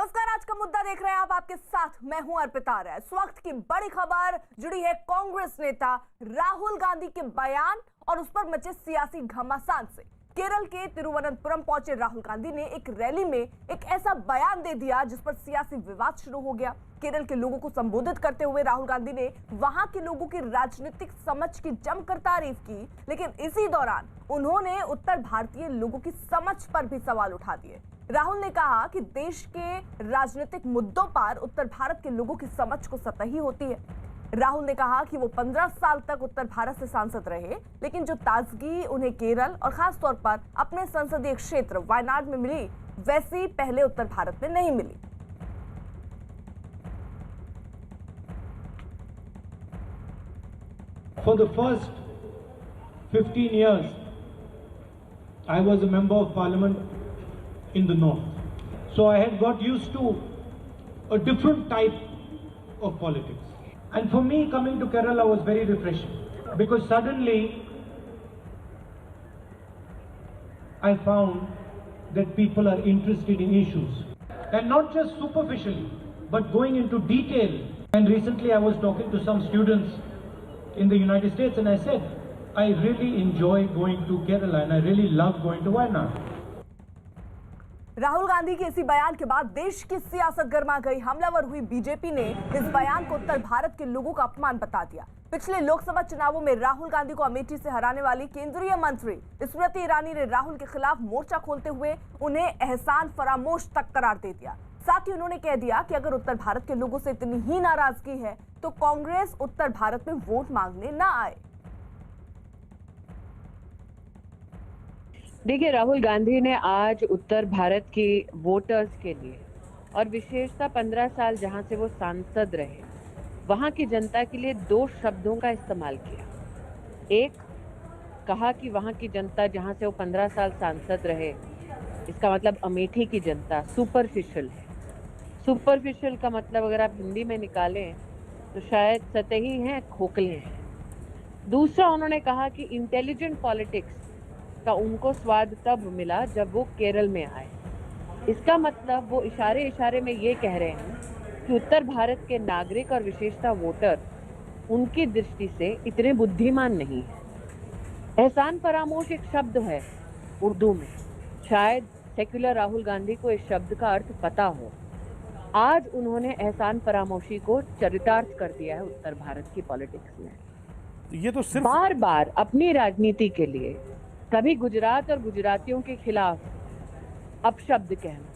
नमस्कार, आज का मुद्दा देख रहे हैं आप, आपके साथ मैं हूं अर्पिता आर्य। इस वक्त की बड़ी खबर जुड़ी है कांग्रेस नेता राहुल गांधी के बयान और उस पर मचे सियासी घमासान से। केरल के तिरुवनंतपुरम पहुंचे राहुल गांधी ने एक रैली में एक ऐसा बयान दे दिया जिस पर सियासी विवाद शुरू हो गया। केरल के लोगों को संबोधित करते हुए राहुल गांधी ने वहां के लोगों की राजनीतिक समझ की जमकर तारीफ की, लेकिन इसी दौरान उन्होंने उत्तर भारतीय लोगों की समझ पर भी सवाल उठा दिए। राहुल ने कहा कि देश के राजनीतिक मुद्दों पर उत्तर भारत के लोगों की समझ को सतही होती है। राहुल ने कहा कि वो 15 साल तक उत्तर भारत से सांसद रहे, लेकिन जो ताजगी उन्हें केरल और खास तौर पर अपने संसदीय क्षेत्र वायनाड में मिली, वैसी पहले उत्तर भारत में नहीं मिली। For the first 15 years, I was a member of parliament in the north. So I had got used to a different type of politics. And for me, coming to Kerala was very refreshing, because suddenly I found that people are interested in issues, and not just superficially, but going into detail. And recently I was talking to some students in the United States, and I said, I really enjoy going to Kerala and I really love going to Wayanad. Rahul Gandhi के इसी बयान के बाद देश की सियासत गर्मा गई। हमलावर हुई बीजेपी ने इस बयान को उत्तर भारत के लोगों का अपमान बता दिया। पिछले लोकसभा चुनावों में राहुल गांधी को अमेठी से हराने वाली केंद्रीय मंत्री स्मृति ईरानी ने राहुल के खिलाफ मोर्चा खोलते हुए उन्हें एहसान फरामोश तक करार दे दिया। साथ ही उन्होंने कह दिया कि अगर उत्तर भारत के लोगों से इतनी ही नाराजगी है तो कांग्रेस उत्तर भारत में वोट मांगने ना आए। देखिए, राहुल गांधी ने आज उत्तर भारत के वोटर्स के लिए और विशेषतः 15 साल जहां से वो सांसद रहे, वहां की जनता के लिए दो शब्दों का इस्तेमाल किया। एक, कहा कि वहां की जनता जहां से वो 15 साल सांसद रहे, इसका मतलब अमेठी की जनता सुपरफिशियल है। सुपरफिशियल का मतलब अगर आप हिंदी में निकालें तो शायद सतही हैं, खोखले हैं। दूसरा, उन्होंने कहा कि इंटेलिजेंट पॉलिटिक्स का उनको स्वाद तब मिला जब वो केरल में आए। इसका मतलब वो इशारे में ये कह रहे हैं कि उत्तर भारत के नागरिक और विशेषतः वोटर उनकी दृष्टि से इतने बुद्धिमान नहीं है। एहसान फरामोश एक शब्द है उर्दू में, शायद सेक्युलर राहुल गांधी को इस शब्द का अर्थ पता हो। आज उन्होंने एहसान फरामोशी को चरितार्थ कर दिया है उत्तर भारत की पॉलिटिक्स में। ये तो सिर्फ बार बार अपनी राजनीति के लिए कभी गुजरात और गुजरातियों के खिलाफ अपशब्द कहना,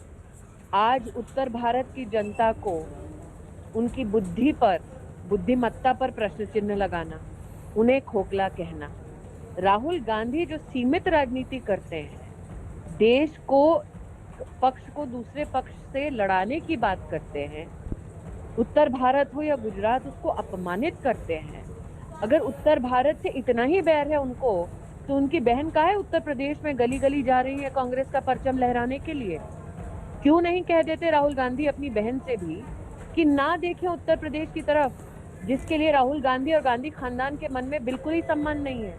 आज उत्तर भारत की जनता को उनकी बुद्धिमत्ता पर प्रश्न चिन्ह लगाना, उन्हें खोखला कहना। राहुल गांधी जो सीमित राजनीति करते हैं, देश को पक्ष को दूसरे पक्ष से लड़ाने की बात करते हैं, उत्तर भारत हो या गुजरात, उसको अपमानित करते हैं। अगर उत्तर भारत से इतना ही बैर है उनको, तो उनकी बहन काहे उत्तर प्रदेश में गली गली जा रही है कांग्रेस का परचम लहराने के लिए? क्यों नहीं कह देते राहुल गांधी अपनी बहन से भी कि ना देखें उत्तर प्रदेश की तरफ, जिसके लिए राहुल गांधी और गांधी खानदान के मन में बिल्कुल ही सम्मान नहीं है।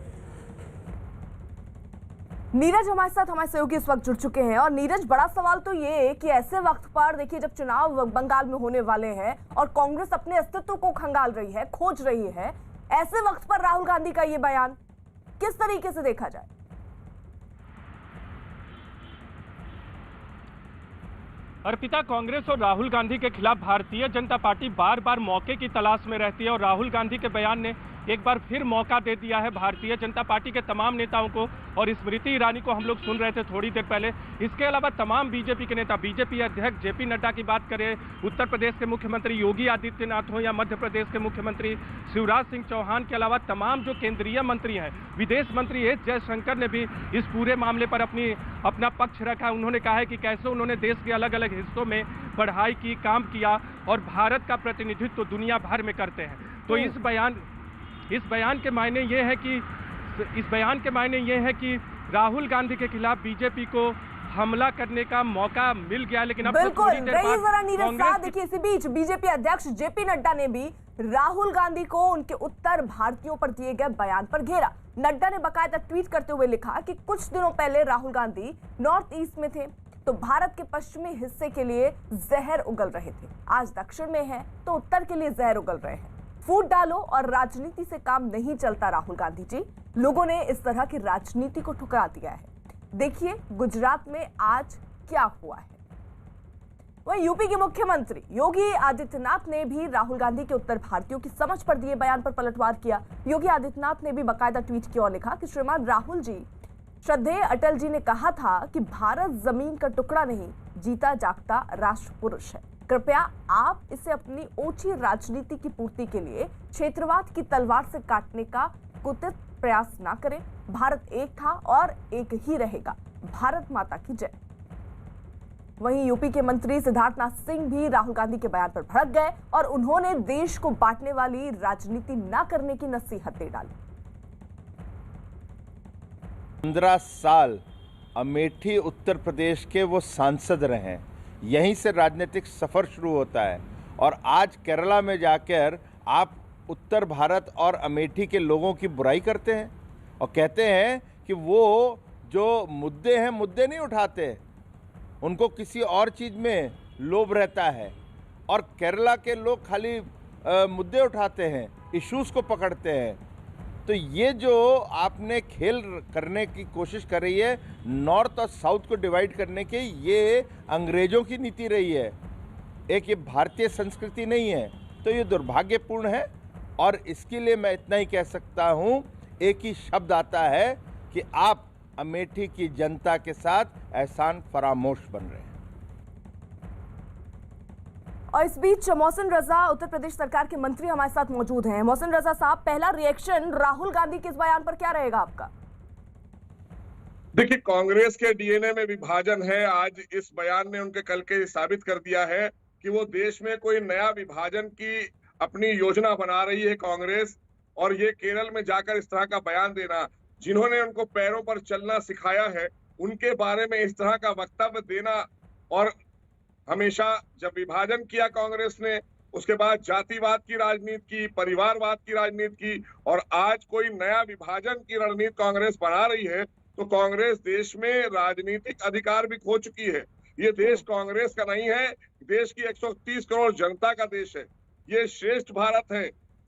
नीरज हमारे साथ, हमारे सहयोगी इस वक्त जुड़ चुके हैं। और नीरज, बड़ा सवाल तो ये है कि ऐसे वक्त पर देखिए, जब चुनाव बंगाल में होने वाले हैं और कांग्रेस अपने अस्तित्व को खंगाल रही है, खोज रही है, ऐसे वक्त पर राहुल गांधी का ये बयान किस तरीके से देखा जाए? अर्पिता, कांग्रेस और राहुल गांधी के खिलाफ भारतीय जनता पार्टी बार बार मौके की तलाश में रहती है और राहुल गांधी के बयान ने एक बार फिर मौका दे दिया है भारतीय जनता पार्टी के तमाम नेताओं को। और स्मृति ईरानी को हम लोग सुन रहे थे थोड़ी देर पहले, इसके अलावा तमाम बीजेपी के नेता, बीजेपी अध्यक्ष जेपी नड्डा की बात करें, उत्तर प्रदेश के मुख्यमंत्री योगी आदित्यनाथ हो या मध्य प्रदेश के मुख्यमंत्री शिवराज सिंह चौहान के अलावा तमाम जो केंद्रीय मंत्री हैं, विदेश मंत्री एस जयशंकर ने भी इस पूरे मामले पर अपना पक्ष रखा। उन्होंने कहा है कि कैसे उन्होंने देश के अलग अलग हिस्सों में पढ़ाई की, काम किया और भारत का प्रतिनिधित्व तो दुनिया भर में करते हैं। तो इस बयान के मायने ये है कि राहुल गांधी के खिलाफ बीजेपी को हमला करने का मौका मिल गया। लेकिन अब बिल्कुल नीरज साहब, देखिए, इसी बीच बीजेपी अध्यक्ष जेपी नड्डा ने भी राहुल गांधी को उनके उत्तर भारतीयों पर दिए गए बयान पर घेरा। नड्डा ने बाकायदा ट्वीट करते हुए लिखा कि कुछ दिनों पहले राहुल गांधी नॉर्थ ईस्ट में थे, तो भारत के पश्चिमी हिस्से के लिए जहर उगल रहे थे। आज दक्षिण में है तो उत्तर के लिए जहर उगल रहे हैं। फूट डालो और राजनीति से काम नहीं चलता राहुल गांधी जी। लोगों ने इस तरह की राजनीति को ठुकरा दिया है। देखिए गुजरात में आज क्या हुआ है। वहीं यूपी के मुख्यमंत्री योगी आदित्यनाथ ने भी राहुल गांधी के उत्तर भारतीयों की समझ पर दिए बयान पर पलटवार किया। योगी आदित्यनाथ ने भी बाकायदा ट्वीट किया और लिखा कि श्रीमान राहुल जी, श्रद्धेय अटल जी ने कहा था कि भारत जमीन का टुकड़ा नहीं, जीता जागता राष्ट्र पुरुष है। कृपया आप इसे अपनी ओछी राजनीति की पूर्ति के लिए क्षेत्रवाद की तलवार से काटने का कुत्सित प्रयास ना करें। भारत एक था और एक ही रहेगा। भारत माता की जय। वहीं यूपी के मंत्री सिद्धार्थनाथ सिंह भी राहुल गांधी के बयान पर भड़क गए और उन्होंने देश को बांटने वाली राजनीति न करने की नसीहत दे डाली। 15 साल अमेठी उत्तर प्रदेश के वो सांसद रहे, यहीं से राजनीतिक सफ़र शुरू होता है। और आज केरला में जाकर आप उत्तर भारत और अमेठी के लोगों की बुराई करते हैं और कहते हैं कि वो जो मुद्दे हैं, मुद्दे नहीं उठाते, उनको किसी और चीज़ में लोभ रहता है। और केरला के लोग खाली मुद्दे उठाते हैं, इश्यूज़ को पकड़ते हैं। तो ये जो आपने खेल करने की कोशिश कर रही है, नॉर्थ और साउथ को डिवाइड करने की, ये अंग्रेज़ों की नीति रही है, एक ये भारतीय संस्कृति नहीं है। तो ये दुर्भाग्यपूर्ण है और इसके लिए मैं इतना ही कह सकता हूँ, एक ही शब्द आता है कि आप अमेठी की जनता के साथ एहसान फरामोश बन रहे हैं। और इस बीच मोहसिन रजा उत्तर प्रदेश सरकार के मंत्री हमारे साथ मौजूद हैं। मोहसिन रजा साहब, पहला रिएक्शन राहुल गांधी के इस बयान पर क्या रहेगा आपका? देखिए, कांग्रेस के डीएनए में विभाजन है। आज इस बयान ने उनके कल के साबित कर दिया है कि वो देश में कोई नया विभाजन की अपनी योजना बना रही है कांग्रेस। और ये केरल में जाकर इस तरह का बयान देना, जिन्होंने उनको पैरों पर चलना सिखाया है, उनके बारे में इस तरह का वक्तव्य देना। और हमेशा जब विभाजन किया कांग्रेस ने, उसके बाद जातिवाद की राजनीति की, परिवारवाद की राजनीति की, और आज कोई नया विभाजन की रणनीति कांग्रेस बना रही है, तो कांग्रेस देश में राजनीतिक अधिकार भी खो चुकी है। ये देश कांग्रेस का नहीं है, देश की 130 करोड़ जनता का देश है। ये श्रेष्ठ भारत है,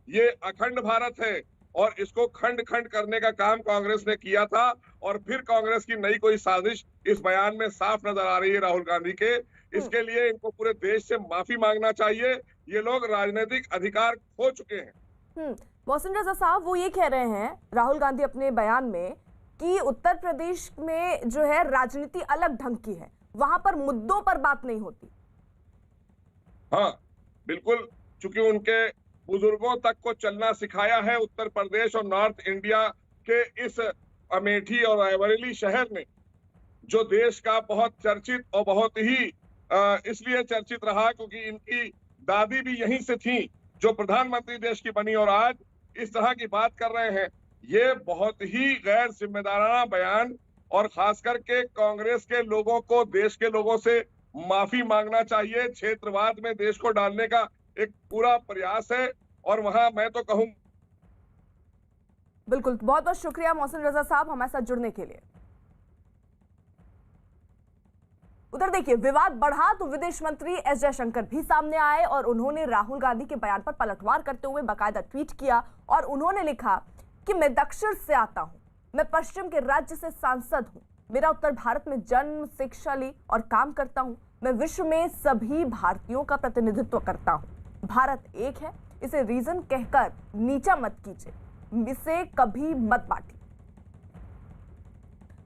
ये अखंड भारत है, और इसको खंड खंड करने का काम कांग्रेस ने किया था। और फिर कांग्रेस की नई कोई साजिश इस बयान में साफ नजर आ रही है राहुल गांधी के। इसके लिए इनको पूरे देश से माफी मांगना चाहिए। ये लोग राजनीतिक अधिकार खो चुके हैं। मोहसिन रजा साहब, वो ये कह रहे हैं राहुल गांधी अपने बयान में कि उत्तर प्रदेश में जो है राजनीति अलग ढंग की है, वहां पर मुद्दों पर बात नहीं होती। हाँ बिल्कुल, चूंकि उनके बुजुर्गों तक को चलना सिखाया है उत्तर प्रदेश और नॉर्थ इंडिया के इस अमेठी और रायबरेली शहर ने, जो देश का बहुत चर्चित और बहुत ही इसलिए चर्चित रहा क्योंकि इनकी दादी भी यहीं से थी, जो प्रधानमंत्री देश की बनी, और आज इस तरह की बात कर रहे हैं। ये बहुत ही गैर जिम्मेदाराना बयान, और खास करके कांग्रेस के लोगों को, देश के लोगों से माफी मांगना चाहिए। क्षेत्रवाद में देश को डालने का एक पूरा प्रयास है, और वहां मैं तो कहूं। बिल्कुल, बहुत बहुत शुक्रिया मोहसिन रजा साहब हमारे साथ जुड़ने के लिए। उधर देखिए, विवाद बढ़ा तो विदेश मंत्री एस जयशंकर भी सामने आए और उन्होंने राहुल गांधी के बयान पर पलटवार करते हुए बाकायदा ट्वीट किया और उन्होंने लिखा कि मैं दक्षिण से आता हूं, मैं पश्चिम के राज्य से सांसद हूं, मेरा उत्तर भारत में जन्म, शिक्षा ली और काम करता हूं, मैं विश्व में सभी भारतीयों का प्रतिनिधित्व करता हूं। भारत एक है, इसे रीजन कहकर नीचा मत कीजिए, इसे कभी मत बांटिए।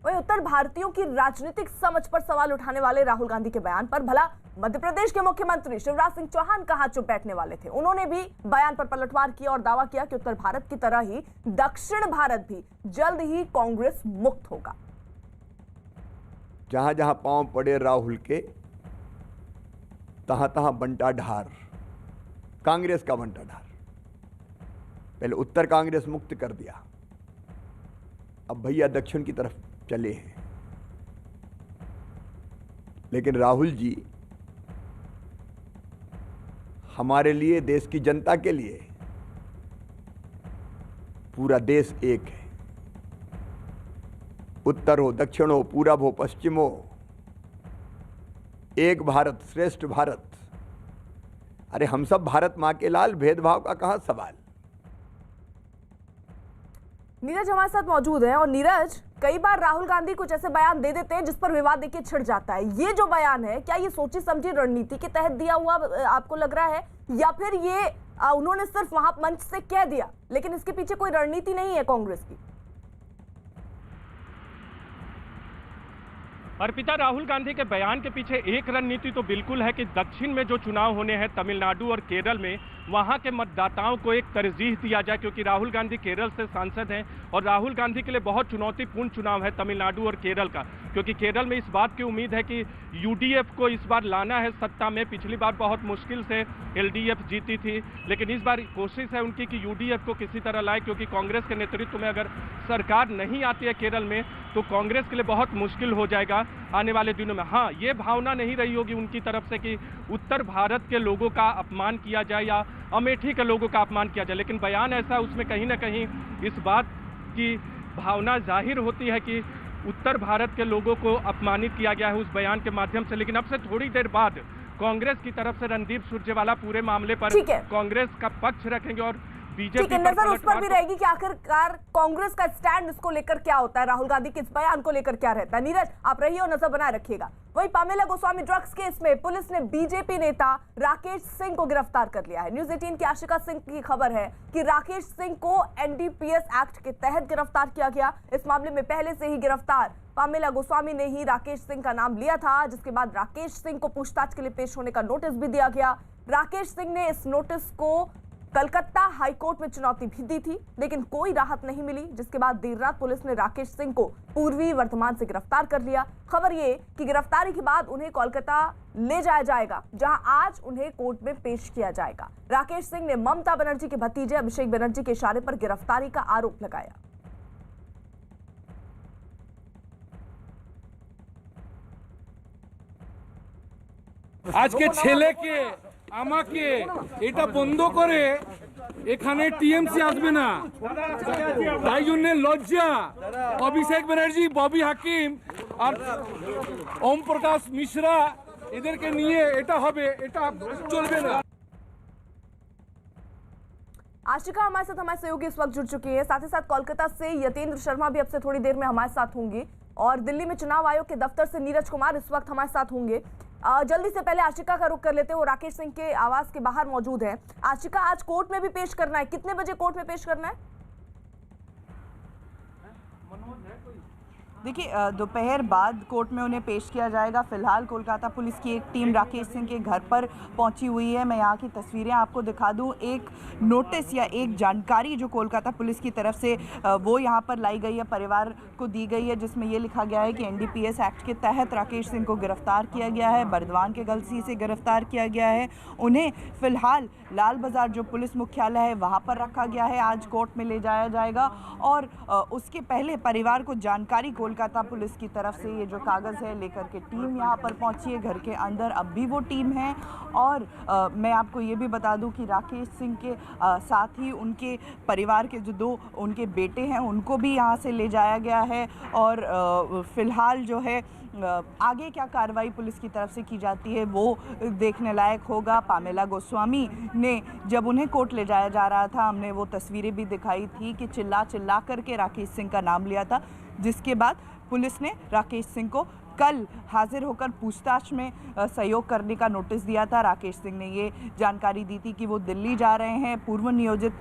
वहीं उत्तर भारतीयों की राजनीतिक समझ पर सवाल उठाने वाले राहुल गांधी के बयान पर भला मध्य प्रदेश के मुख्यमंत्री शिवराज सिंह चौहान कहां चुप बैठने वाले थे। उन्होंने भी बयान पर पलटवार किया और दावा किया कि उत्तर भारत की तरह ही दक्षिण भारत भी जल्द ही कांग्रेस मुक्त होगा। जहां जहां पांव पड़े राहुल के, तहां तहां बंटा ढार, कांग्रेस का बंटा ढार। पहले उत्तर कांग्रेस मुक्त कर दिया, अब भैया दक्षिण की तरफ चले हैं। लेकिन राहुल जी हमारे लिए, देश की जनता के लिए, पूरा देश एक है। उत्तर हो, दक्षिण हो, पूरब हो, पश्चिम हो, एक भारत श्रेष्ठ भारत। अरे हम सब भारत माँ के लाल, भेदभाव का कहाँ सवाल। नीरज हमारे साथ मौजूद है। और नीरज, कई बार राहुल गांधी कुछ ऐसे बयान दे देते हैं जिस पर विवाद देखिए छिड़ जाता है। ये जो बयान है, क्या ये सोची समझी रणनीति के तहत दिया हुआ आपको लग रहा है, या फिर ये उन्होंने सिर्फ वहां मंच से कह दिया, लेकिन इसके पीछे कोई रणनीति नहीं है कांग्रेस की? अर्पिता, राहुल गांधी के बयान के पीछे एक रणनीति तो बिल्कुल है कि दक्षिण में जो चुनाव होने हैं तमिलनाडु और केरल में, वहां के मतदाताओं को एक तरजीह दिया जाए, क्योंकि राहुल गांधी केरल से सांसद हैं और राहुल गांधी के लिए बहुत चुनौतीपूर्ण चुनाव है तमिलनाडु और केरल का, क्योंकि केरल में इस बात की उम्मीद है कि यूडीएफ को इस बार लाना है सत्ता में। पिछली बार बहुत मुश्किल से एलडीएफ जीती थी, लेकिन इस बार कोशिश है उनकी कि यूडीएफ को किसी तरह लाए, क्योंकि कांग्रेस के नेतृत्व में अगर सरकार नहीं आती है केरल में तो कांग्रेस के लिए बहुत मुश्किल हो जाएगा आने वाले दिनों में। हाँ, ये भावना नहीं रही होगी उनकी तरफ से कि उत्तर भारत के लोगों का अपमान किया जाए या अमेठी के लोगों का अपमान किया जाए, लेकिन बयान ऐसा, उसमें कहीं ना कहीं इस बात की भावना जाहिर होती है कि उत्तर भारत के लोगों को अपमानित किया गया है उस बयान के माध्यम से। लेकिन अब से थोड़ी देर बाद कांग्रेस की तरफ से रणदीप सुरजेवाला पूरे मामले पर कांग्रेस का पक्ष रखेंगे और बीजेपी नजर उस पर भी रहेगी कि आखिरकार कांग्रेस का स्टैंड इसको लेकर क्या होता है, राहुल गांधी के इस बयान को लेकर क्या रहता है। नीरज, आप रहिए और नजर बनाए रखिएगा। वहीं पामेला गोस्वामी ड्रग्स केस में पुलिस ने बीजेपी नेता राकेश सिंह को गिरफ्तार कर लिया है। न्यूज 18 की आशिका सिंह की खबर है कि राकेश सिंह को एनडीपीएस एक्ट के तहत गिरफ्तार किया गया। इस मामले में पहले से ही गिरफ्तार पामेला गोस्वामी ने ही राकेश सिंह का नाम लिया था, जिसके बाद राकेश सिंह को पूछताछ के लिए पेश होने का नोटिस भी दिया गया। राकेश सिंह ने इस नोटिस को कलकत्ता हाईकोर्ट में चुनौती भी दी थी, लेकिन कोई राहत नहीं मिली, जिसके बाद देर रात पुलिस ने राकेश सिंह को पूर्वी वर्धमान से गिरफ्तार कर लिया। खबर ये कि गिरफ्तारी के बाद उन्हें कोलकाता ले जाया जाएगा, जहां आज उन्हें कोर्ट में पेश किया जाएगा। राकेश सिंह ने ममता बनर्जी के भतीजे अभिषेक बनर्जी के इशारे पर गिरफ्तारी का आरोप लगाया। আজকে ছেলেকে আমাকে এটা বন্ধ করে এখানে টিএমসি আসবে না, তাই জন্য লজ্জা অভিষেক ব্যানার্জি, ববি হাকিম আর ওম প্রকাশ মিশ্রা এদেরকে নিয়ে এটা হবে, এটা চলবে না। आशिका हमारे साथ सहयोगी इस वक्त जुड़ चुकी है, साथ ही साथ कोलकाता से यतेंद्र शर्मा भी अब से थोड़ी देर में हमारे साथ होंगे और दिल्ली में चुनाव आयोग के दफ्तर से नीरज कुमार इस वक्त हमारे साथ होंगे। जल्दी से पहले आशिका का रुख कर लेते हैं, वो राकेश सिंह के आवास के बाहर मौजूद है। आशिका, आज कोर्ट में भी पेश करना है, कितने बजे कोर्ट में पेश करना है? देखिए, दोपहर बाद कोर्ट में उन्हें पेश किया जाएगा। फिलहाल कोलकाता पुलिस की एक टीम राकेश सिंह के घर पर पहुंची हुई है। मैं यहाँ की तस्वीरें आपको दिखा दूं। एक नोटिस या एक जानकारी जो कोलकाता पुलिस की तरफ से वो यहाँ पर लाई गई है, परिवार को दी गई है, जिसमें ये लिखा गया है कि एनडीपीएस एक्ट के तहत राकेश सिंह को गिरफ्तार किया गया है, बर्दवान के गलसी से गिरफ्तार किया गया है। उन्हें फिलहाल लाल बाजार जो पुलिस मुख्यालय है वहाँ पर रखा गया है। आज कोर्ट में ले जाया जाएगा और उसके पहले परिवार को जानकारी कोलकाता पुलिस की तरफ से ये जो कागज़ है लेकर के टीम यहाँ पर पहुँची है। घर के अंदर अब भी वो टीम है और मैं आपको ये भी बता दूं कि राकेश सिंह के साथ ही उनके परिवार के जो दो उनके बेटे हैं उनको भी यहाँ से ले जाया गया है। और फिलहाल जो है आगे क्या कार्रवाई पुलिस की तरफ से की जाती है वो देखने लायक होगा। पामेला गोस्वामी ने जब उन्हें कोर्ट ले जाया जा रहा था, हमने वो तस्वीरें भी दिखाई थी कि चिल्ला चिल्ला करके राकेश सिंह का नाम लिया था, जिसके बाद पुलिस ने राकेश सिंह को कल हाजिर होकर पूछताछ में सहयोग करने का नोटिस दिया था। राकेश सिंह ने ये जानकारी दी थी कि वो दिल्ली जा रहे हैं पूर्व नियोजित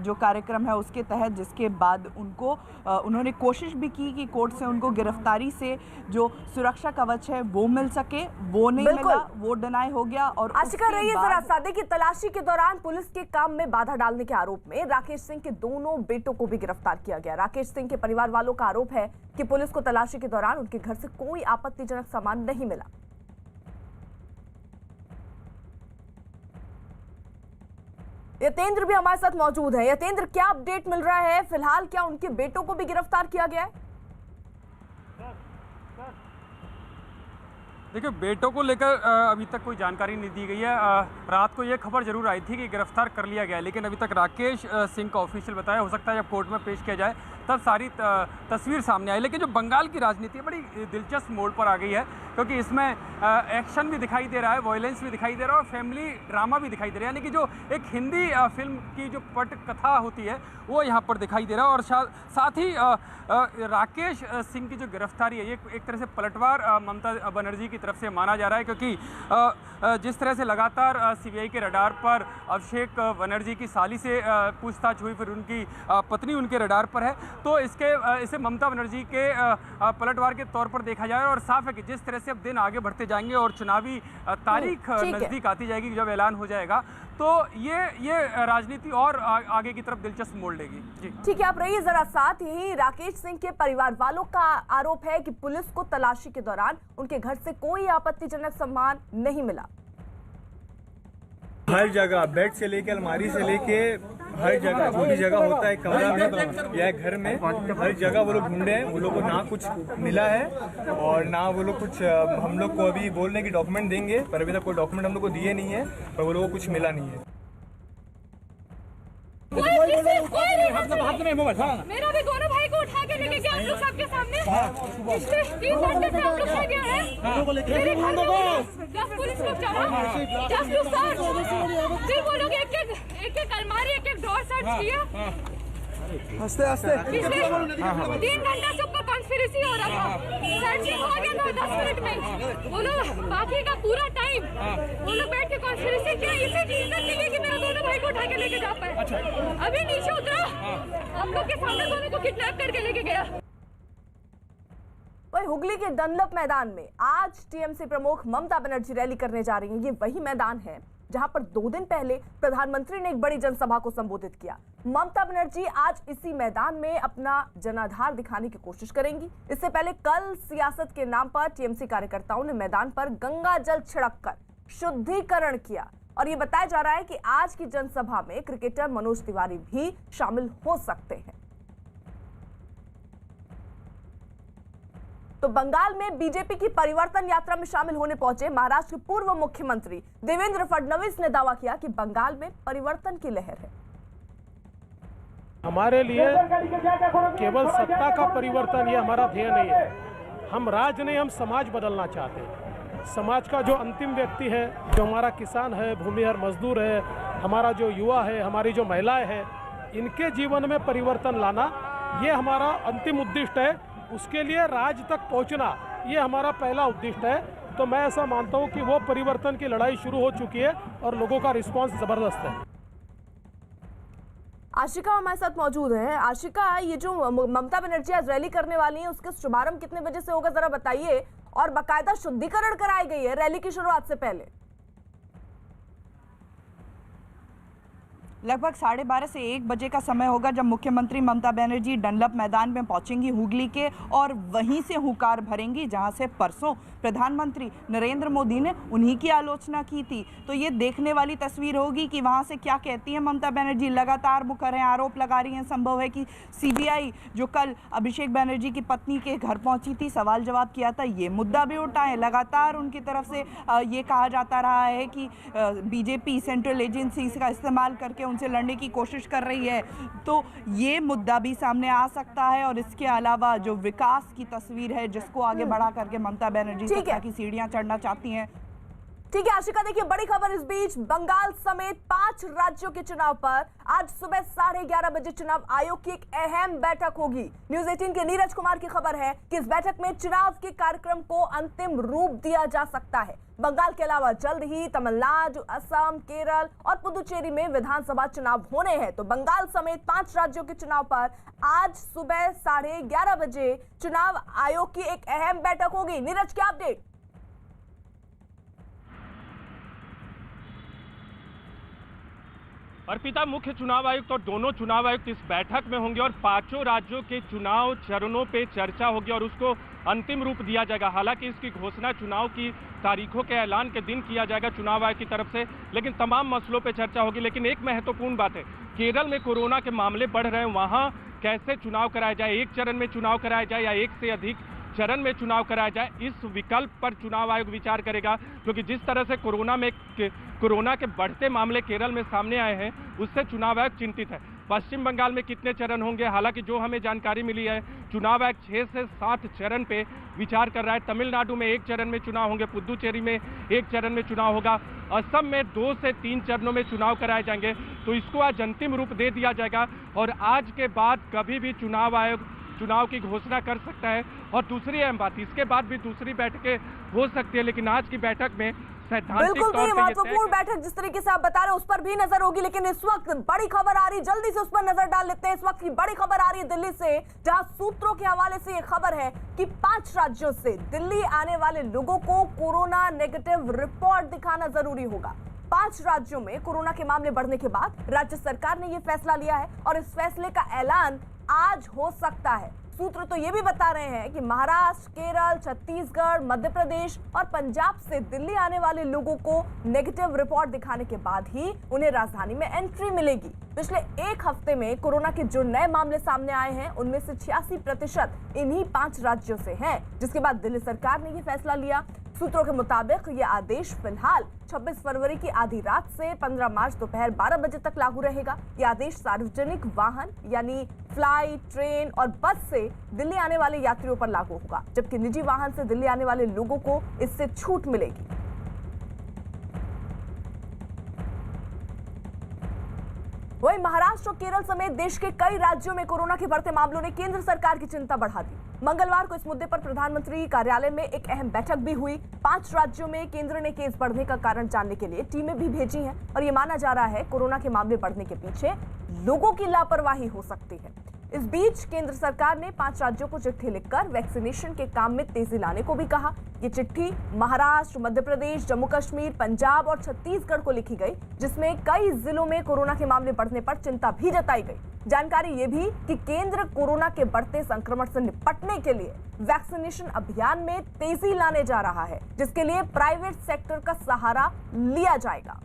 जो कार्यक्रम है उसके तहत, जिसके बाद उनको उन्होंने कोशिश भी की कि कोर्ट से उनको गिरफ्तारी से जो सुरक्षा कवच है वो मिल सके, वो नहीं मिला, वो डिनाई हो गया। और आशिका, रही जरा सादे की तलाशी के दौरान पुलिस के काम में बाधा डालने के आरोप में राकेश सिंह के दोनों बेटों को भी गिरफ्तार किया गया। राकेश सिंह के परिवार वालों का आरोप है कि पुलिस को तलाशी के दौरान उनके घर से कोई आपत्तिजनक सामान नहीं मिला। यतेंद्र भी हमारे साथ मौजूद है। यतेंद्र, क्या अपडेट मिल रहा है फिलहाल? क्या उनके बेटों को भी गिरफ्तार किया गया है? देखिए, बेटों को लेकर अभी तक कोई जानकारी नहीं दी गई है। रात को ये खबर जरूर आई थी कि गिरफ्तार कर लिया गया है, लेकिन अभी तक राकेश सिंह का ऑफिशियल बताया, हो सकता है जब कोर्ट में पेश किया जाए तब सारी तस्वीर सामने आई। लेकिन जो बंगाल की राजनीति बड़ी दिलचस्प मोड़ पर आ गई है, क्योंकि इसमें एक्शन भी दिखाई दे रहा है, वायलेंस भी दिखाई दे रहा है और फैमिली ड्रामा भी दिखाई दे रहा है। यानी कि जो एक हिंदी फिल्म की जो पटकथा होती है वो यहाँ पर दिखाई दे रहा है। और साथ ही राकेश सिंह की जो गिरफ्तारी है ये एक तरह से पलटवार ममता बनर्जी की तरफ से माना जा रहा है, क्योंकि जिस तरह से लगातार सीबीआई के रडार पर अभिषेक बनर्जी की साली से पूछताछ हुई, फिर उनकी पत्नी उनके रडार पर है, तो इसे ममता बनर्जी के पलटवार के तौर पर देखा जाए। और साफ है कि जिस तरह से अब दिन आगे बढ़ते जाएंगे और चुनावी तारीख नज़दीक आती जाएगी, जब ऐलान हो जाएगा, तो ये राजनीति और आगे की तरफ दिलचस्प मोड़ लेगी। जी ठीक है, आप रहिए जरा साथ। यही राकेश सिंह के परिवार वालों का आरोप है कि पुलिस को तलाशी के दौरान उनके घर से कोई आपत्तिजनक सामान नहीं मिला। हर जगह बेड से लेके अलमारी से लेके हर जगह जो भी जगह होता है कमरा में या घर में, हर जगह वो लोग ढूंढे हैं। वो लोग को ना कुछ मिला है और ना वो लोग कुछ हम लोग को अभी बोल रहे हैं कि डॉक्यूमेंट देंगे, पर अभी तक कोई डॉक्यूमेंट हम लोग को दिए नहीं है, पर वो लोग को कुछ मिला नहीं है। मेरा भी दोनों भाई को उठा के लेके गया, आप लोग सबके सामने पिछले 3 घंटे से आप लोग से गया है। मेरे घर में 10 पुलिस लोग जमा, जस्ट टू सर्च, फिर वो लोग एक अलमारी एक ड्रॉर सर्च किया। हंसते हंसते पिछले 3 घंटा से ऊपर कॉन्स्पिरेसी हो रहा था, सर्चिंग हो गया था 10 मिनट में। वो लोग बाकी का पूरा टाइम वो लोग बैठ के कॉन्स्पिरेसी किया, इसे इज्जत नहीं है कि मेरे दोनों भाई को उठा के लेके जा पाए। अभी नीचे उतरा, आप लोग के सामने दोनों को किडनैप करके लेके गया। वही हुगली के डनलप मैदान में आज टीएमसी प्रमुख ममता बनर्जी रैली करने जा रही हैं। ये वही मैदान है जहां पर 2 दिन पहले प्रधानमंत्री ने एक बड़ी जनसभा को संबोधित किया। ममता बनर्जी आज इसी मैदान में अपना जनाधार दिखाने की कोशिश करेंगी। इससे पहले कल सियासत के नाम पर टीएमसी कार्यकर्ताओं ने मैदान पर गंगा जल छिड़ककर शुद्धिकरण किया और ये बताया जा रहा है कि आज की जनसभा में क्रिकेटर मनोज तिवारी भी शामिल हो सकते हैं। तो बंगाल में बीजेपी की परिवर्तन यात्रा में शामिल होने पहुंचे महाराष्ट्र के पूर्व मुख्यमंत्री देवेंद्र फडणवीस ने दावा किया कि बंगाल में परिवर्तन की लहर है। हमारे लिए केवल सत्ता का परिवर्तन ये हमारा ध्येय नहीं है। हम राज नहीं, हम समाज बदलना चाहते हैं। समाज का जो अंतिम व्यक्ति है, जो हमारा किसान है, भूमिहर मजदूर है, हमारा जो युवा है, हमारी जो महिलाएं हैं, इनके जीवन में परिवर्तन लाना ये हमारा अंतिम उद्देश्य है। उसके लिए राज तक पहुंचना ये हमारा पहला उद्देश्य है। तो मैं ऐसा मानता हूं कि वो परिवर्तन की लड़ाई शुरू हो चुकी है और लोगों का रिस्पांस जबरदस्त है। आशिका हमारे साथ मौजूद है। आशिका, ये जो ममता बनर्जी आज रैली करने वाली है उसका शुभारंभ कितने बजे से होगा जरा बताइए, और बाकायदा शुद्धिकरण कराई गई है रैली की शुरुआत से पहले? लगभग 12:30 से 1 बजे का समय होगा जब मुख्यमंत्री ममता बनर्जी डनलप मैदान में पहुंचेंगी हुगली के, और वहीं से हुंकार भरेंगी जहां से परसों प्रधानमंत्री नरेंद्र मोदी ने उन्हीं की आलोचना की थी। तो ये देखने वाली तस्वीर होगी कि वहां से क्या कहती हैं ममता बनर्जी। लगातार मुखर हैं, आरोप लगा रही हैं। संभव है कि सीबीआई जो कल अभिषेक बनर्जी की पत्नी के घर पहुंची थी, सवाल जवाब किया था, ये मुद्दा भी उठाएं। लगातार उनकी तरफ से ये कहा जाता रहा है कि बीजेपी सेंट्रल एजेंसीज का इस्तेमाल करके उनसे लड़ने की कोशिश कर रही है। तो ये मुद्दा भी सामने आ सकता है। और इसके अलावा जो विकास की तस्वीर है जिसको आगे बढ़ा करके ममता बनर्जी सत्ता की सीढ़ियां चढ़ना चाहती हैं। ठीक है आशिका, देखिए बड़ी खबर इस बीच बंगाल समेत 5 राज्यों के चुनाव पर आज सुबह 11:30 बजे चुनाव आयोग की एक अहम बैठक होगी। न्यूज 18 के नीरज कुमार की खबर है कि इस बैठक में चुनाव के कार्यक्रम को अंतिम रूप दिया जा सकता है। बंगाल के अलावा जल्द ही तमिलनाडु, असम, केरल और पुदुचेरी में विधानसभा चुनाव होने हैं। तो बंगाल समेत 5 राज्यों के चुनाव पर आज सुबह 11:30 बजे चुनाव आयोग की एक अहम बैठक होगी। नीरज, क्या अपडेट? अर्पिता, मुख्य चुनाव आयुक्त और दोनों चुनाव आयुक्त इस बैठक में होंगे और 5 राज्यों के चुनाव चरणों पे चर्चा होगी और उसको अंतिम रूप दिया जाएगा। हालांकि इसकी घोषणा चुनाव की तारीखों के ऐलान के दिन किया जाएगा चुनाव आयोग की तरफ से, लेकिन तमाम मसलों पे चर्चा होगी। लेकिन एक महत्वपूर्ण बात है, केरल में कोरोना के मामले बढ़ रहे हैं, वहाँ कैसे चुनाव कराया जाए, एक चरण में चुनाव कराया जाए या एक से अधिक चरण में चुनाव कराया जाए, इस विकल्प पर चुनाव आयोग विचार करेगा। क्योंकि जिस तरह से कोरोना के बढ़ते मामले केरल में सामने आए हैं, उससे चुनाव आयोग चिंतित है। पश्चिम बंगाल में कितने चरण होंगे, हालांकि जो हमें जानकारी मिली है चुनाव आयोग 6 से 7 चरण पे विचार कर रहा है। तमिलनाडु में 1 चरण में चुनाव होंगे, पुदुचेरी में 1 चरण में चुनाव होगा, असम में 2 से 3 चरणों में चुनाव कराए जाएंगे। तो इसको आज अंतिम रूप दे दिया जाएगा और आज के बाद कभी भी चुनाव आयोग चुनाव की घोषणा कर सकता है। और दूसरी अहम बात, इसके बाद भी दूसरी बैठकें हो सकती है, लेकिन आज की बैठक में सैद्धांतिक बिल्कुल तौर पे महत्वपूर्ण बैठक जिस तरीके से आप बता रहे हैं उस पर भी नजर होगी। लेकिन इस वक्त बड़ी खबर आ रही, जल्दी से उस पर नजर डाल लेते हैं। इस वक्त की बड़ी खबर आ रही है दिल्ली से, जहां सूत्रों के हवाले से ये खबर है कि 5 राज्यों से दिल्ली आने वाले लोगों को कोरोना नेगेटिव रिपोर्ट दिखाना जरूरी होगा। 5 राज्यों में कोरोना के मामले बढ़ने के बाद राज्य सरकार ने यह फैसला लिया है और इस फैसले का ऐलान आज हो सकता है। सूत्र तो ये भी बता रहे हैं कि महाराष्ट्र, केरल, छत्तीसगढ़, मध्य प्रदेश और पंजाब से दिल्ली आने वाले लोगों को नेगेटिव रिपोर्ट दिखाने के बाद ही उन्हें राजधानी में एंट्री मिलेगी। पिछले 1 हफ्ते में कोरोना के जो नए मामले सामने आए हैं उनमें से 86% इन्हीं 5 राज्यों से हैं, जिसके बाद दिल्ली सरकार ने ये फैसला लिया। सूत्रों के मुताबिक ये आदेश फिलहाल 26 फरवरी की आधी रात से 15 मार्च दोपहर 12 बजे तक लागू रहेगा। ये आदेश सार्वजनिक वाहन यानी फ्लाइट, ट्रेन और बस से दिल्ली आने वाले यात्रियों पर लागू होगा, जबकि निजी वाहन से दिल्ली आने वाले लोगों को इससे छूट मिलेगी। वहीं महाराष्ट्र और केरल समेत देश के कई राज्यों में कोरोना के बढ़ते मामलों ने केंद्र सरकार की चिंता बढ़ा दी। मंगलवार को इस मुद्दे पर प्रधानमंत्री कार्यालय में एक अहम बैठक भी हुई। 5 राज्यों में केंद्र ने केस बढ़ने का कारण जानने के लिए टीमें भी भेजी हैं और ये माना जा रहा है कोरोना के मामले बढ़ने के पीछे लोगों की लापरवाही हो सकती है। इस बीच केंद्र सरकार ने 5 राज्यों को चिट्ठी लिखकर वैक्सीनेशन के काम में तेजी लाने को भी कहा। ये चिट्ठी महाराष्ट्र, मध्य प्रदेश, जम्मू कश्मीर, पंजाब और छत्तीसगढ़ को लिखी गई, जिसमें कई जिलों में कोरोना के मामले बढ़ने पर चिंता भी जताई गई। जानकारी ये भी कि केंद्र कोरोना के बढ़ते संक्रमण से निपटने के लिए वैक्सीनेशन अभियान में तेजी लाने जा रहा है, जिसके लिए प्राइवेट सेक्टर का सहारा लिया जाएगा।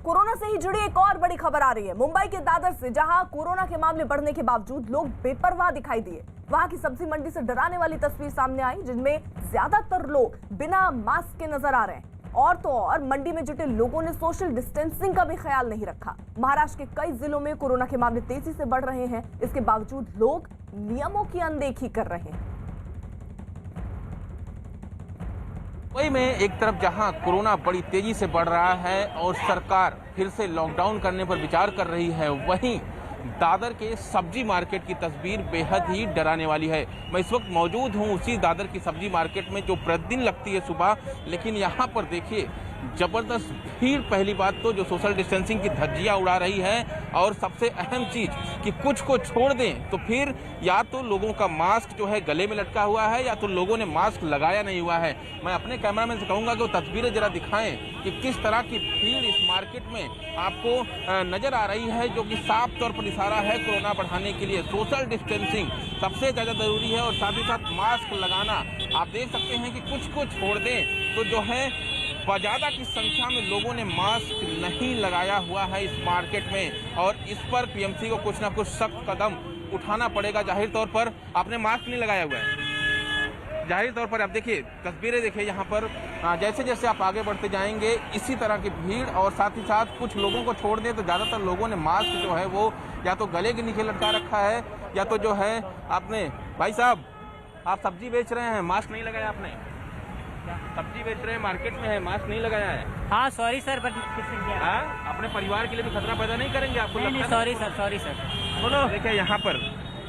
कोरोना से ही जुड़ी एक और बड़ी खबर आ रही है मुंबई के दादर से, जहां कोरोना के मामले बढ़ने के बावजूद लोग बेपरवाह दिखाई दिए। वहां की सब्जी मंडी से डराने वाली तस्वीर सामने आई, जिनमें ज्यादातर लोग बिना मास्क के नजर आ रहे हैं। और तो और मंडी में जुटे लोगों ने सोशल डिस्टेंसिंग का भी ख्याल नहीं रखा। महाराष्ट्र के कई जिलों में कोरोना के मामले तेजी से बढ़ रहे हैं, इसके बावजूद लोग नियमों की अनदेखी कर रहे हैं। मुंबई में एक तरफ जहां कोरोना बड़ी तेजी से बढ़ रहा है और सरकार फिर से लॉकडाउन करने पर विचार कर रही है, वहीं दादर के सब्जी मार्केट की तस्वीर बेहद ही डराने वाली है। मैं इस वक्त मौजूद हूं उसी दादर की सब्जी मार्केट में जो प्रतिदिन लगती है सुबह, लेकिन यहां पर देखिए जबरदस्त भीड़। पहली बात तो जो सोशल डिस्टेंसिंग की धज्जियां उड़ा रही है, और सबसे अहम चीज कि कुछ को छोड़ दें तो फिर या तो लोगों का मास्क जो है गले में लटका हुआ है या तो लोगों ने मास्क लगाया नहीं हुआ है। मैं अपने कैमरामैन से कहूंगा कि वो तस्वीरें जरा दिखाएं कि किस तरह की भीड़ इस मार्केट में आपको नजर आ रही है, जो कि साफ तौर पर इशारा है कोरोना बढ़ाने के लिए सोशल डिस्टेंसिंग सबसे ज्यादा जरूरी है और साथ ही साथ मास्क लगाना। आप देख सकते हैं कि कुछ को छोड़ दें तो जो है ज्यादा की संख्या में लोगों ने मास्क नहीं लगाया हुआ है इस मार्केट में, और इस पर पीएमसी को कुछ ना कुछ सख्त कदम उठाना पड़ेगा। जाहिर तौर पर आपने मास्क नहीं लगाया हुआ है, जाहिर तौर पर आप देखिए तस्वीरें देखिए यहाँ पर, जैसे जैसे आप आगे बढ़ते जाएंगे इसी तरह की भीड़, और साथ ही साथ कुछ लोगों को छोड़ दें तो ज़्यादातर लोगों ने मास्क जो है वो या तो गले के नीचे लटका रखा है या तो जो है आपने, भाई साहब आप सब्जी बेच रहे हैं, मास्क नहीं लगाया आपने, सब्जी बेच रहे हैं मार्केट में है, मास्क नहीं लगाया है। हाँ सॉरी सर, अपने परिवार के लिए भी खतरा पैदा नहीं करेंगे आपको? नहीं, सॉरी सर बोलो। देखिए यहाँ पर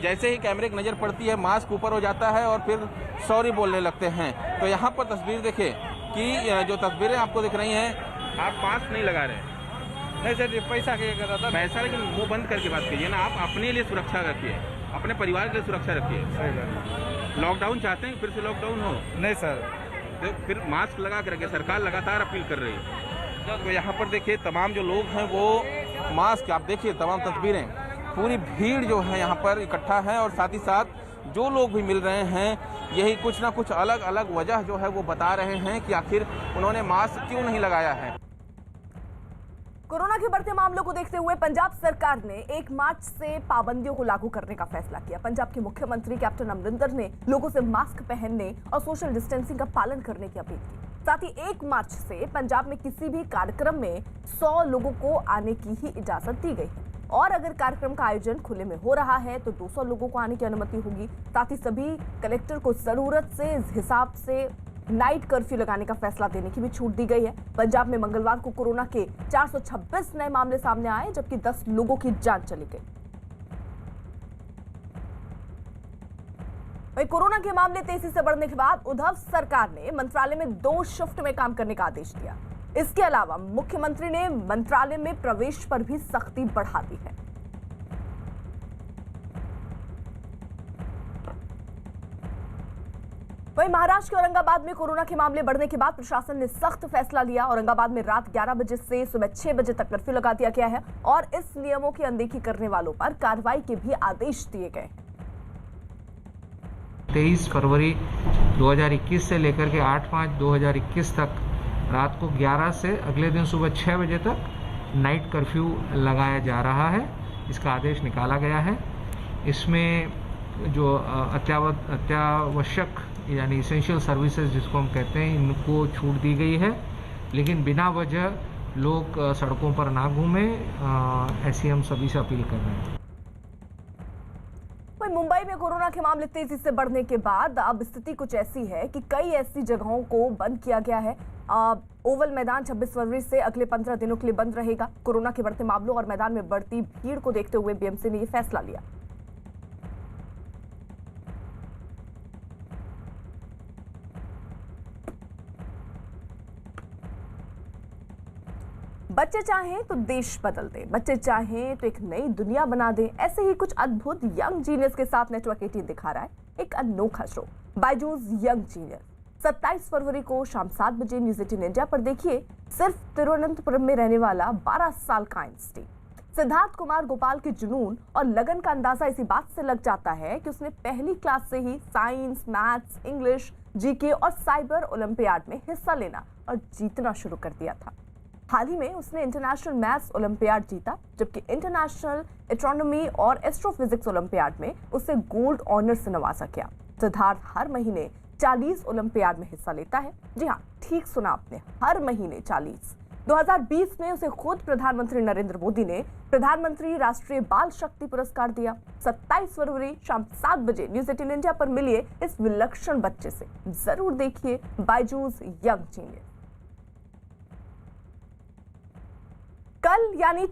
जैसे ही कैमरे की नज़र पड़ती है मास्क ऊपर हो जाता है और फिर सॉरी बोलने लगते हैं। तो यहाँ पर तस्वीर देखिए कि जो तस्वीरें आपको दिख रही हैं, आप मास्क नहीं लगा रहे। नहीं सर, पैसा कर रहा था पैसा, लेकिन मुँह बंद करके बात कीजिए ना, आप अपने लिए सुरक्षा रखिए, अपने परिवार के लिए सुरक्षा रखिए। लॉकडाउन चाहते हैं फिर से लॉकडाउन हो? नहीं सर, तो फिर मास्क लगा कर रखिए, सरकार लगातार अपील कर रही है। तो यहाँ पर देखिए तमाम जो लोग हैं वो मास्क, आप देखिए तमाम तस्वीरें, पूरी भीड़ जो है यहाँ पर इकट्ठा है, और साथ ही साथ जो लोग भी मिल रहे हैं यही कुछ ना कुछ अलग अलग वजह जो है वो बता रहे हैं कि आखिर उन्होंने मास्क क्यों नहीं लगाया है। कोरोना के बढ़ते मामलों को देखते हुए पंजाब सरकार ने 1 मार्च से पाबंदियों को लागू करने का फैसला किया। पंजाब के मुख्यमंत्री कैप्टन अमरिंदर ने लोगों से मास्क पहनने और सोशल डिस्टेंसिंग का पालन करने की अपील की। साथ ही 1 मार्च से पंजाब में किसी भी कार्यक्रम में 100 लोगों को आने की ही इजाजत दी गई है और अगर कार्यक्रम का आयोजन खुले में हो रहा है तो 200 लोगों को आने की अनुमति होगी। साथ ही सभी कलेक्टर को जरूरत से हिसाब से नाइट कर्फ्यू लगाने का फैसला देने की भी छूट दी गई है। पंजाब में मंगलवार को कोरोना के 426 नए मामले सामने आए जबकि 10 लोगों की जान चली गई। वहीं कोरोना के मामले तेजी से बढ़ने के बाद उद्धव सरकार ने मंत्रालय में 2 शिफ्ट में काम करने का आदेश दिया। इसके अलावा मुख्यमंत्री ने मंत्रालय में प्रवेश पर भी सख्ती बढ़ा दी है। वहीं महाराष्ट्र के औरंगाबाद में कोरोना के मामले बढ़ने के बाद प्रशासन ने सख्त फैसला लिया। औरंगाबाद में रात 11 बजे से सुबह 6 बजे तक कर्फ्यू लगा दिया गया है और इस नियमों की अनदेखी करने वालों पर कार्रवाई के भी आदेश दिए गए हैं। 23 फरवरी 2021 से लेकर के 8/5/2021 तक रात को 11 से अगले दिन सुबह 6 बजे तक नाइट कर्फ्यू लगाया जा रहा है। इसका आदेश निकाला गया है। इसमें जो अत्यावश्यक यानी इसेंशियल सर्विसेज जिसको हम कहते हैं इनको छूट दी गई है, लेकिन बिना वजह लोग सड़कों पर ना घूमें, ऐसी हम सभी से अपील कर रहे हैं। मुंबई में कोरोना के मामले तेजी से बढ़ने के बाद अब स्थिति कुछ ऐसी है कि कई ऐसी जगहों को बंद किया गया है। ओवल मैदान 26 फरवरी से अगले 15 दिनों के लिए बंद रहेगा। कोरोना के बढ़ते मामलों और मैदान में बढ़ती भीड़ को देखते हुए बीएमसी ने यह फैसला लिया। बच्चे चाहें तो देश बदल दें, बच्चे चाहें तो एक नई दुनिया बना दें। ऐसे ही कुछ अद्भुत यंग जीनियस के साथ नेटवर्क 18 दिखा रहा है एक अनोखा शो, बायजूस यंग जीनियस। 27 फरवरी को शाम 7 बजे न्यूज 18 इंडिया पर देखिए। सिर्फ तिरुवनंतपुरम में रहने वाला 12 साल का आइंस्टीन सिद्धार्थ कुमार गोपाल के जुनून और लगन का अंदाजा इसी बात से लग जाता है कि उसने पहली क्लास से ही साइंस, मैथ्स, इंग्लिश, जीके और साइबर ओलंपियाड में हिस्सा लेना और जीतना शुरू कर दिया था। हाल ही में उसने इंटरनेशनल मैथ्स ओलंपियाड जीता, जबकि इंटरनेशनल एस्ट्रोनॉमी और एस्ट्रोफिजिक्स ओलंपियाड में उसे गोल्ड ऑनर से नवाजा गया। सिद्धार्थ हर महीने 40 ओलंपियाड में हिस्सा लेता है। जी हाँ, ठीक सुना आपने, हर महीने 40। 2020 में उसे खुद प्रधानमंत्री नरेंद्र मोदी ने प्रधानमंत्री राष्ट्रीय बाल शक्ति पुरस्कार दिया। 27 फरवरी शाम 7 बजे न्यूज 18 इंडिया पर मिलिए इस विलक्षण बच्चे से। जरूर देखिए बायजूस यंग जीनियस। कल यानी